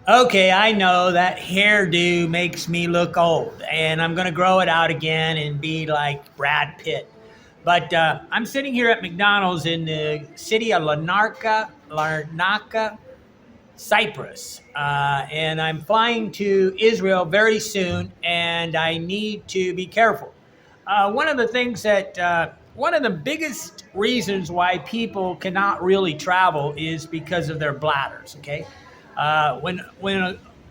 Okay, I know that hairdo makes me look old, and I'm going to grow it out again and be like Brad Pitt. But I'm sitting here at McDonald's in the city of Larnaca, Cyprus, and I'm flying to Israel very soon, and I need to be careful. One of the biggest reasons why people cannot really travel is because of their bladders. Okay, when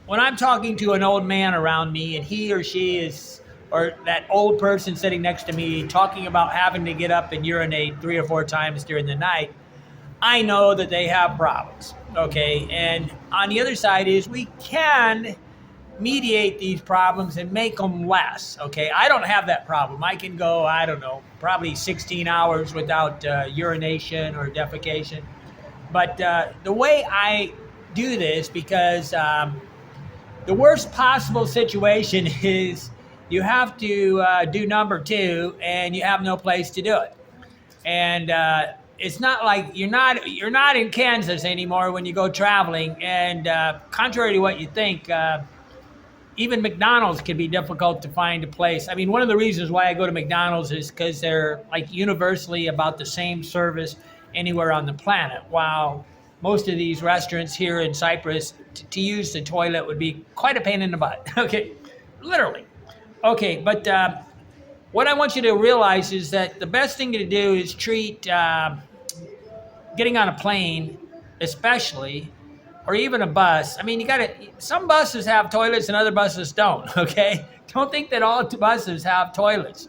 I'm talking to an old man around me, and he or she is, or that old person sitting next to me, talking about having to get up and urinate 3 or 4 times during the night, I know that they have problems. Okay. And on the other side is we can mediate these problems and make them less. Okay. I don't have that problem. I can go, I don't know, probably 16 hours without urination or defecation. But the way I do this, because the worst possible situation is you have to do number two and you have no place to do it. And it's not like you're not in Kansas anymore when you go traveling. And contrary to what you think, even McDonald's can be difficult to find a place. I mean, one of the reasons why I go to McDonald's is because they're like universally about the same service anywhere on the planet. While most of these restaurants here in Cyprus, to use the toilet would be quite a pain in the butt. Okay, literally. Okay, but what I want you to realize is that the best thing to do is treat getting on a plane, especially, or even a bus. I mean, some buses have toilets and other buses don't, okay? Don't think that all buses have toilets.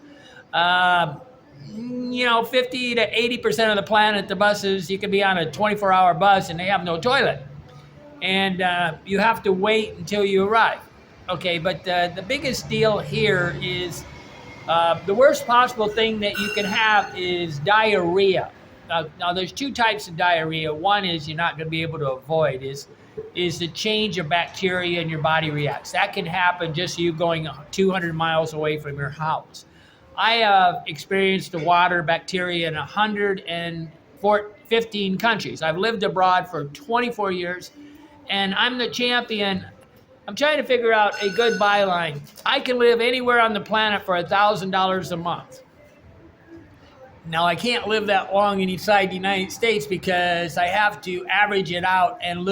50 to 80% of the planet, the buses, you can be on a 24-hour bus and they have no toilet. And you have to wait until you arrive. Okay, but the biggest deal here is the worst possible thing that you can have is diarrhea. Now, there's two types of diarrhea. One is you're not going to be able to avoid is the change of bacteria in your body reacts. That can happen just you going 200 miles away from your house. I have experienced the water bacteria in 115 countries. I've lived abroad for 24 years, and I'm the champion. I'm trying to figure out a good byline. I can live anywhere on the planet for $1,000 a month. Now, I can't live that long inside the United States because I have to average it out and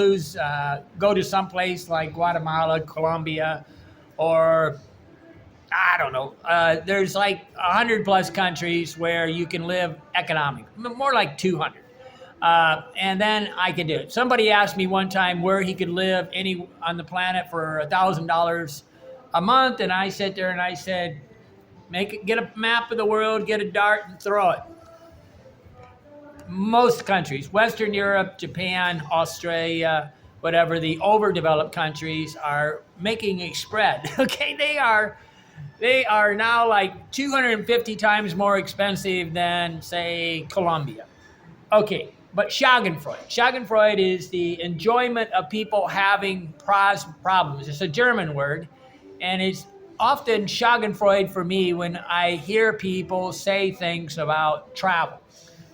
go to some place like Guatemala, Colombia, or I don't know. There's like 100 plus countries where you can live economic, more like 200. And then I can do it. Somebody asked me one time where he could live on the planet for $1,000 a month, and I sat there and I said, get a map of the world, get a dart, and throw it. Most countries, Western Europe, Japan, Australia, whatever, the overdeveloped countries are making a spread. Okay, they are now like 250 times more expensive than, say, Colombia. Okay, but Schadenfreude is the enjoyment of people having problems. It's a German word, and it's often Schadenfreude for me when I hear people say things about travel,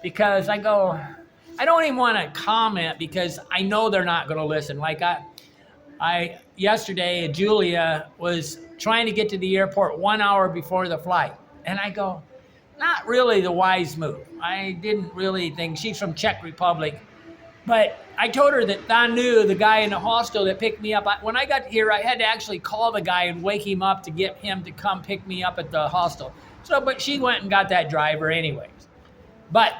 because I don't even want to comment because I know they're not going to listen. Like I yesterday, Julia was trying to get to the airport 1 hour before the flight, and I go, not really the wise move. I didn't really think, she's from Czech Republic, but I told her that I knew the guy in the hostel that picked me up. When I got here, I had to actually call the guy and wake him up to get him to come pick me up at the hostel. But she went and got that driver anyways. But,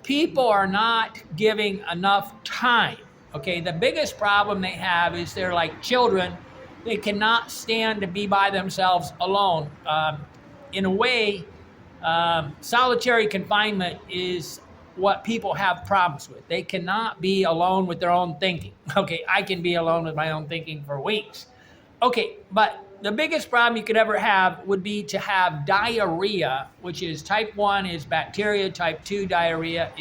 people are not giving enough time. Okay, the biggest problem they have is they're like children. They cannot stand to be by themselves alone. In a way, solitary confinement is what people have problems with. They cannot be alone with their own thinking. Okay, I can be alone with my own thinking for weeks. Okay, but the biggest problem you could ever have would be to have diarrhea, which is type 1 is bacteria, type 2 diarrhea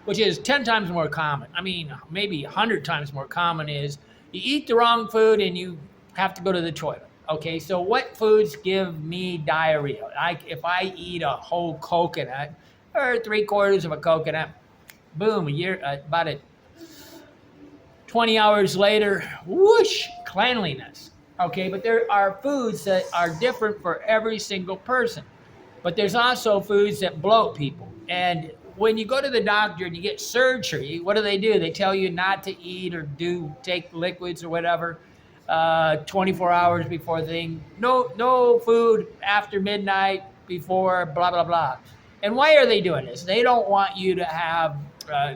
which is 10 times more common. I mean, maybe 100 times more common is you eat the wrong food and you have to go to the toilet. Okay, so what foods give me diarrhea? If I eat a whole coconut or 3/4 of a coconut, boom, about a 20 hours later, whoosh, cleanliness. Okay, but there are foods that are different for every single person. But there's also foods that bloat people. And when you go to the doctor and you get surgery, what do? They tell you not to eat or take liquids or whatever 24 hours before the thing. No food after midnight before blah, blah, blah. And why are they doing this? They don't want you to have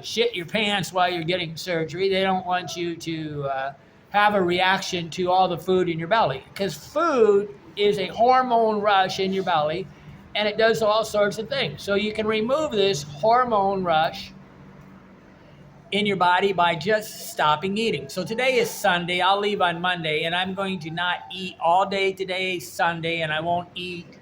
shit your pants while you're getting surgery. They don't want you to have a reaction to all the food in your belly, because food is a hormone rush in your belly, and it does all sorts of things. So you can remove this hormone rush in your body by just stopping eating. So today is Sunday. I'll leave on Monday, and I'm going to not eat all day today, Sunday, and I won't eat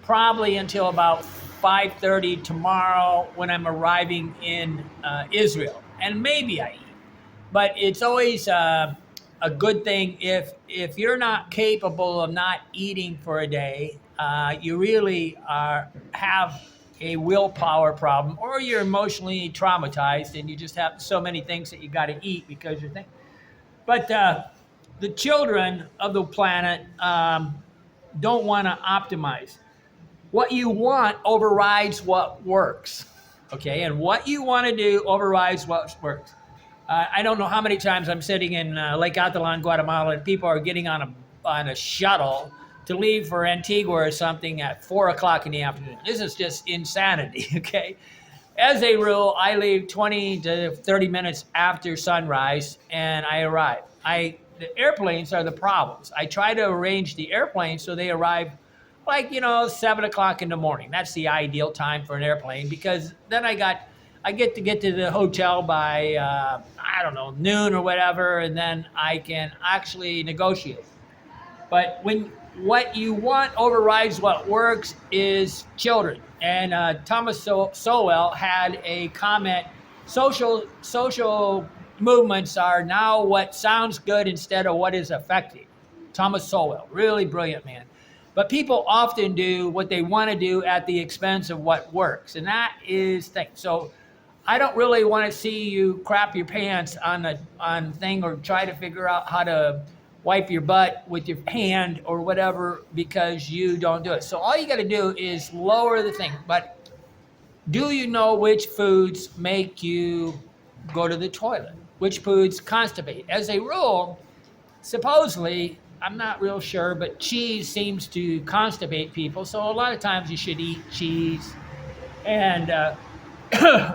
probably until about 5:30 tomorrow when I'm arriving in Israel. And maybe I eat. But it's always a good thing if you're not capable of not eating for a day, you really have a willpower problem, or you're emotionally traumatized and you just have so many things that you got to eat because you're thinking. But the children of the planet don't want to optimize. What you want overrides what works, okay? And what you want to do overrides what works. I don't know how many times I'm sitting in Lake Atitlan, Guatemala, and people are getting on a shuttle to leave for Antigua or something at 4 o'clock in the afternoon. This is just insanity, okay? As a rule, I leave 20 to 30 minutes after sunrise, and I arrive. The airplanes are the problems. I try to arrange the airplanes so they arrive 7 o'clock in the morning. That's the ideal time for an airplane, because then I get to get to the hotel by, noon or whatever, and then I can actually negotiate. But what you want overrides what works is children. And Thomas Sowell had a comment, social movements are now what sounds good instead of what is effective. Thomas Sowell, really brilliant man. But people often do what they want to do at the expense of what works, and that is things. So I don't really want to see you crap your pants on thing or try to figure out how to wipe your butt with your hand or whatever because you don't do it. So all you got to do is lower the thing. But do you know which foods make you go to the toilet? Which foods constipate? As a rule, supposedly, I'm not real sure, but cheese seems to constipate people. So a lot of times you should eat cheese and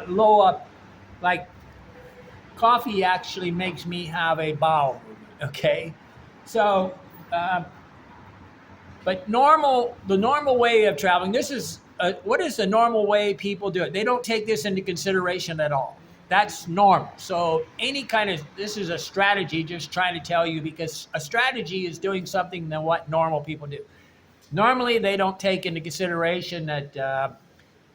low up. Like coffee actually makes me have a bowel movement, okay? So, but the normal way of traveling, what is the normal way people do it? They don't take this into consideration at all. That's normal. So this is a strategy, just trying to tell you, because a strategy is doing something than what normal people do. Normally, they don't take into consideration that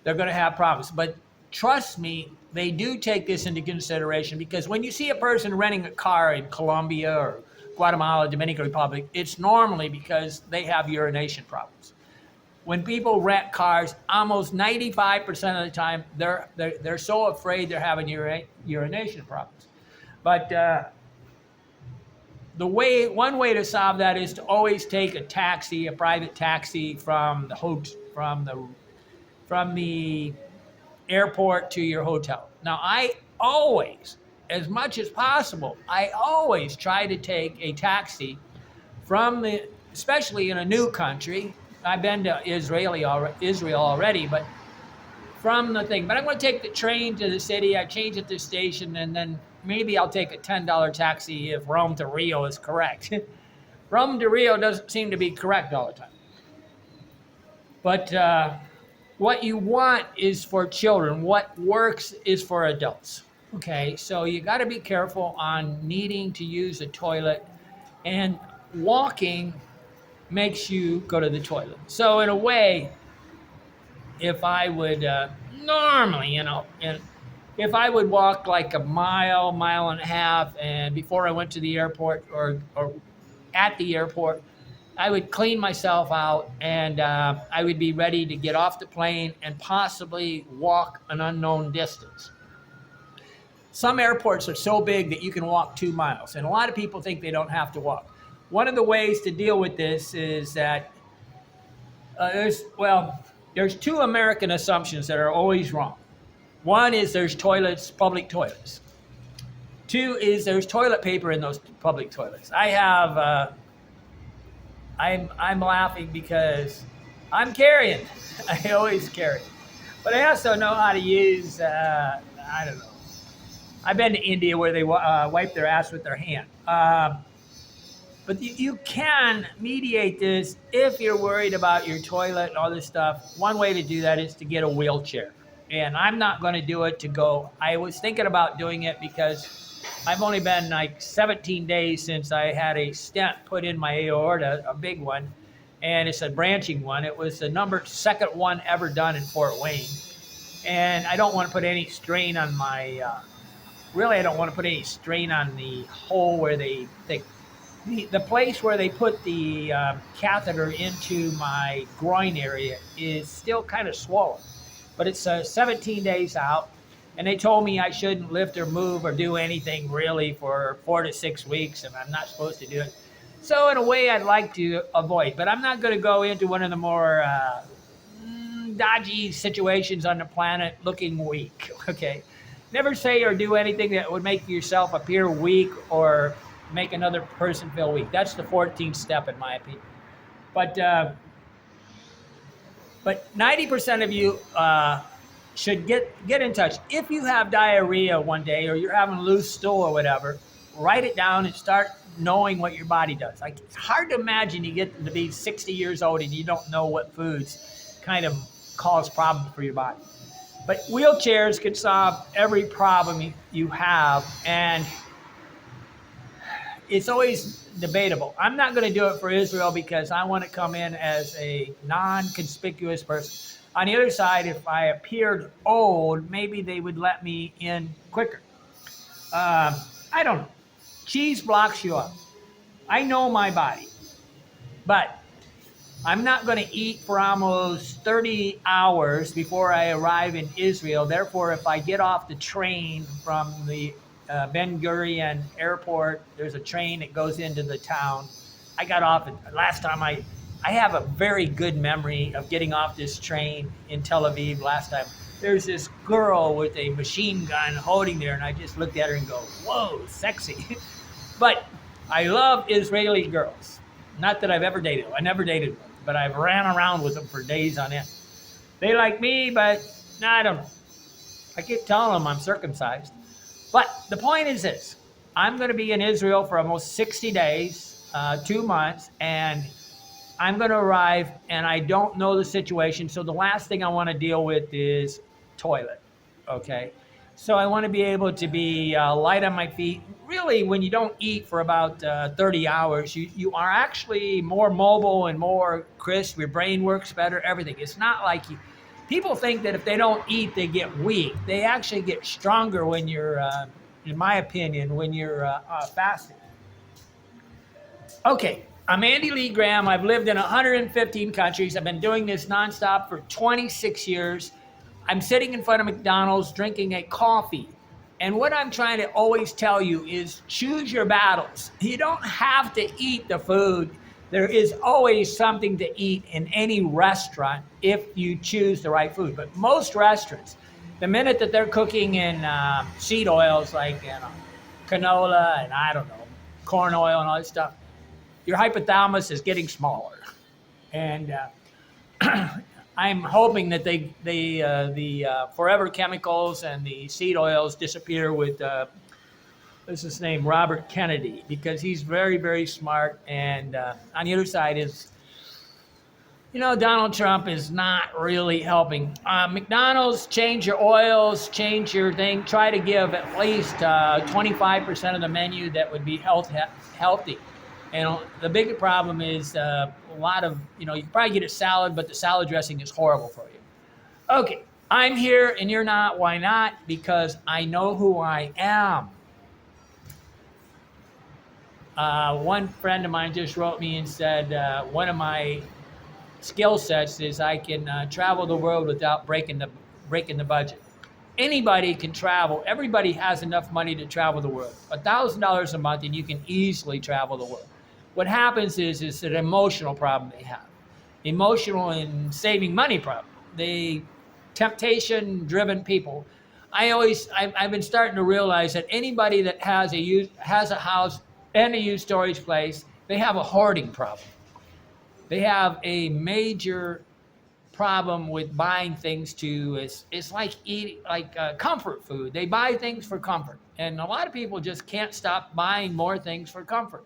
they're going to have problems. But trust me, they do take this into consideration, because when you see a person renting a car in Colombia or Guatemala, Dominican Republic, it's normally because they have urination problems. When people rent cars, almost 95% of the time, they're so afraid they're having urination problems. But one way to solve that is to always take a private taxi from the airport to your hotel. Now, I always, as much as possible, I always try to take a taxi especially in a new country. I've been to Israel already, but from the thing. But I'm going to take the train to the city. I change at the station, and then maybe I'll take a $10 taxi if Rome to Rio is correct. Rome to Rio doesn't seem to be correct all the time. But what you want is for children. What works is for adults. Okay, so you got to be careful on needing to use a toilet, and walking makes you go to the toilet. So in a way, if I would normally, if I would walk like a mile and a half, and before I went to the airport or at the airport, I would clean myself out, and I would be ready to get off the plane and possibly walk an unknown distance. Some airports are so big that you can walk 2 miles, and a lot of people think they don't have to walk. One of the ways to deal with this is that there's two American assumptions that are always wrong. One is there's toilets, public toilets. Two is there's toilet paper in those public toilets. I'm laughing because I'm carrying. I always carry, but I also know how to use. I don't know. I've been to India where they wipe their ass with their hand. But you can mediate this if you're worried about your toilet and all this stuff. One way to do that is to get a wheelchair. And I'm not going to do it to go. I was thinking about doing it because I've only been like 17 days since I had a stent put in my aorta, a big one. And it's a branching one. It was the second one ever done in Fort Wayne. And I don't want to put any strain on my, I don't want to put any strain on the hole where the place where they put the catheter into my groin area is still kind of swollen. But it's 17 days out, and they told me I shouldn't lift or move or do anything really for 4 to 6 weeks, and I'm not supposed to do it. So in a way, I'd like to avoid, but I'm not going to go into one of the more dodgy situations on the planet looking weak, okay? Never say or do anything that would make yourself appear weak or make another person feel weak. That's the 14th step in my opinion. But 90% of you should get in touch. If you have diarrhea one day or you're having loose stool or whatever, write it down and start knowing what your body does. Like, it's hard to imagine you get to be 60 years old and you don't know what foods kind of cause problems for your body. But wheelchairs can solve every problem you have, and it's always debatable. I'm not going to do it for Israel because I want to come in as a non-conspicuous person. On the other side, if I appeared old, maybe they would let me in quicker. I don't know. Cheese blocks you up. I know my body, but I'm not going to eat for almost 30 hours before I arrive in Israel. Therefore, if I get off the train from the Ben Gurion airport, there's a train that goes into the town. I got off last time. I have a very good memory of getting off this train in Tel Aviv last time. There's this girl with a machine gun holding there, and I just looked at her and go, whoa, sexy. But I love Israeli girls. Not that I've ever dated them. I never dated one, but I've ran around with them for days on end. They like me, but I don't know. I keep telling them I'm circumcised. But the point is this. I'm going to be in Israel for almost 60 days, 2 months, and I'm going to arrive, and I don't know the situation. So the last thing I want to deal with is toilet, okay? So I want to be able to be light on my feet. Really, when you don't eat for about 30 hours, you are actually more mobile and more crisp. Your brain works better, everything. It's not like people think that if they don't eat, they get weak. They actually get stronger when you're, in my opinion, when you're fasting. Okay, I'm Andy Lee Graham. I've lived in 115 countries. I've been doing this nonstop for 26 years. I'm sitting in front of McDonald's drinking a coffee. And what I'm trying to always tell you is choose your battles. You don't have to eat the food. There is always something to eat in any restaurant if you choose the right food. But most restaurants, the minute that they're cooking in seed oils like canola and I don't know, corn oil and all this stuff, your hypothalamus is getting smaller. And I'm hoping that the forever chemicals and the seed oils disappear with what's his name, Robert Kennedy, because he's very, very smart. And on the other side is, Donald Trump is not really helping. McDonald's, change your oils, change your thing. Try to give at least 25% of the menu that would be healthy. And the big problem is a lot of, you can probably get a salad, but the salad dressing is horrible for you. Okay, I'm here and you're not. Why not? Because I know who I am. One friend of mine just wrote me and said, one of my skill sets is I can travel the world without breaking the budget. Anybody can travel. Everybody has enough money to travel the world. $1,000 a month, and you can easily travel the world. What happens is it's an emotional problem they have, emotional and saving money problem. They temptation-driven people. I've been starting to realize that anybody that has a house and a used storage place, they have a hoarding problem. They have a major problem with buying things to it's like eating like comfort food. They buy things for comfort, and a lot of people just can't stop buying more things for comfort.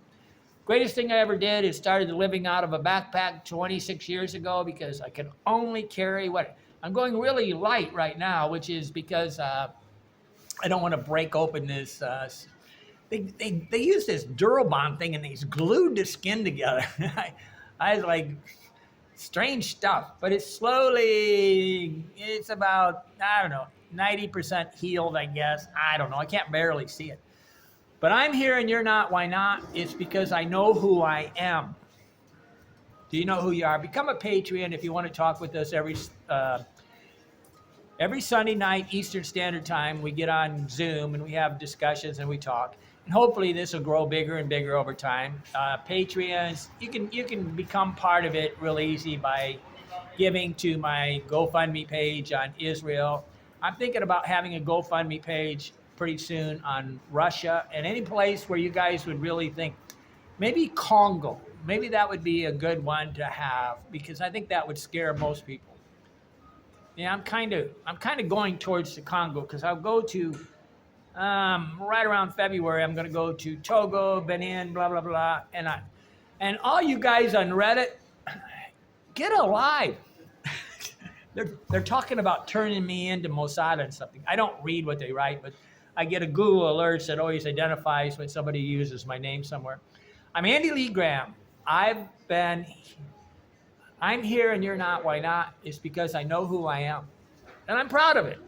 Greatest thing I ever did is started living out of a backpack 26 years ago because I can only carry what I'm going really light right now, which is because I don't want to break open this. They use this Durabond thing and they glued the skin together. I was like, strange stuff, but it's about, I don't know, 90% healed, I guess. I don't know. I can't barely see it. But I'm here and you're not. Why not? It's because I know who I am. Do you know who you are? Become a Patreon if you want to talk with us every Sunday night, Eastern Standard Time. We get on Zoom and we have discussions and we talk. And hopefully this will grow bigger and bigger over time. Patreons, you can become part of it real easy by giving to my GoFundMe page on Israel. I'm thinking about having a GoFundMe page pretty soon on Russia and any place where you guys would really think, maybe Congo. Maybe that would be a good one to have because I think that would scare most people. Yeah, I'm kind of going towards the Congo because I'll go to right around February. I'm going to go to Togo, Benin, blah blah blah, and all you guys on Reddit, get alive. They're talking about turning me into Mossad and something. I don't read what they write, but I get a Google alert that always identifies when somebody uses my name somewhere. I'm Andy Lee Graham. I'm here and you're not. Why not? It's because I know who I am. And I'm proud of it.